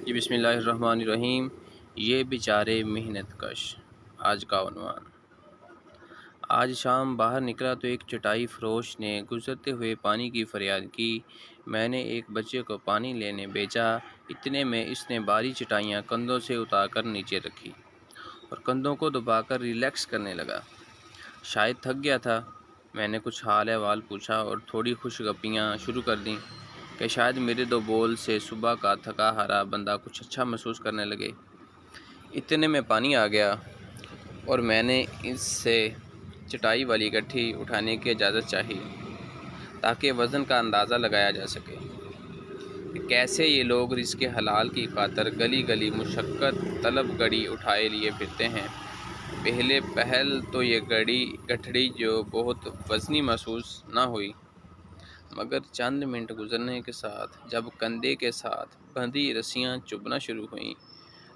جی بسم اللہ الرحمن الرحیم۔ یہ بیچارے محنت کش، آج کا عنوان۔ آج شام باہر نکلا تو ایک چٹائی فروش نے گزرتے ہوئے پانی کی فریاد کی۔ میں نے ایک بچے کو پانی لینے بھیجا، اتنے میں اس نے باری چٹائیاں کندھوں سے اتار کر نیچے رکھی اور کندھوں کو دبا کر ریلیکس کرنے لگا۔ شاید تھک گیا تھا۔ میں نے کچھ حال احوال پوچھا اور تھوڑی خوش گپیاں شروع کر دیں کہ شاید میرے 2 بول سے صبح کا تھکا ہارا بندہ کچھ اچھا محسوس کرنے لگے۔ اتنے میں پانی آ گیا اور میں نے اس سے چٹائی والی گٹھی اٹھانے کی اجازت چاہی تاکہ وزن کا اندازہ لگایا جا سکے کہ کیسے یہ لوگ رزق حلال کی خاطر گلی گلی مشقت طلب گڑی اٹھائے لیے پھرتے ہیں۔ پہلے پہل تو یہ گٹھڑی جو بہت وزنی محسوس نہ ہوئی، مگر چند منٹ گزرنے کے ساتھ جب کندھے کے ساتھ بندھی رسیاں چبھنا شروع ہوئیں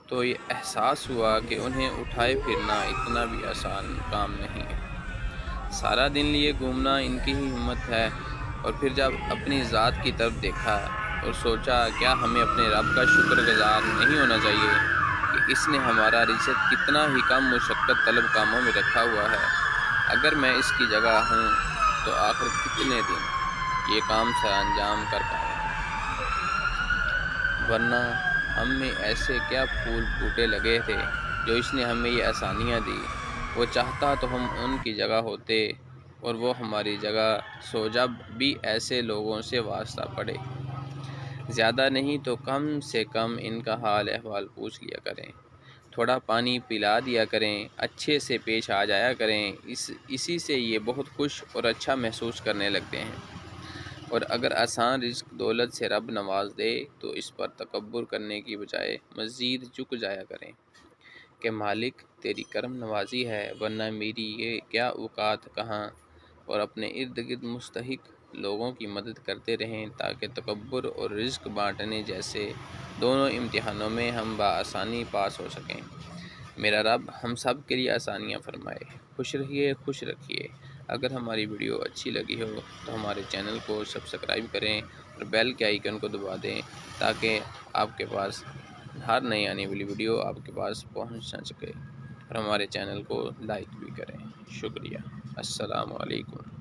تو یہ احساس ہوا کہ انہیں اٹھائے پھرنا اتنا بھی آسان کام نہیں ہے۔ سارا دن لیے گھومنا ان کی ہی ہمت ہے۔ اور پھر جب اپنی ذات کی طرف دیکھا اور سوچا کیا ہمیں اپنے رب کا شکر گزار نہیں ہونا چاہیے کہ اس نے ہمارا رزق کتنا ہی کم مشقت طلب کاموں میں رکھا ہوا ہے۔ اگر میں اس کی جگہ ہوں تو آخر کتنے دن یہ کام سر انجام کر پاؤں گا، ورنہ ہم میں ایسے کیا پھول بوٹے لگے تھے جو اس نے ہمیں یہ آسانیاں دی۔ وہ چاہتا تو ہم ان کی جگہ ہوتے اور وہ ہماری جگہ، سو جب بھی ایسے لوگوں سے واسطہ پڑے، زیادہ نہیں تو کم سے کم ان کا حال احوال پوچھ لیا کریں، تھوڑا پانی پلا دیا کریں، اچھے سے پیش آ جایا کریں۔ اسی سے یہ بہت خوش اور اچھا محسوس کرنے لگتے ہیں۔ اور اگر آسان رزق دولت سے رب نواز دے تو اس پر تکبر کرنے کی بجائے مزید جھک جایا کریں کہ مالک تیری کرم نوازی ہے، ورنہ میری یہ کیا اوقات کہاں، اور اپنے ارد گرد مستحق لوگوں کی مدد کرتے رہیں تاکہ تکبر اور رزق بانٹنے جیسے دونوں امتحانوں میں ہم بآسانی پاس ہو سکیں۔ میرا رب ہم سب کے لیے آسانیاں فرمائے۔ خوش رہیے، خوش رکھیے۔ اگر ہماری ویڈیو اچھی لگی ہو تو ہمارے چینل کو سبسکرائب کریں اور بیل کے آئیکن کو دبا دیں تاکہ آپ کے پاس ہر نئی آنے والی ویڈیو آپ کے پاس پہنچ نہ سکے، اور ہمارے چینل کو لائک بھی کریں۔ شکریہ۔ السلام علیکم۔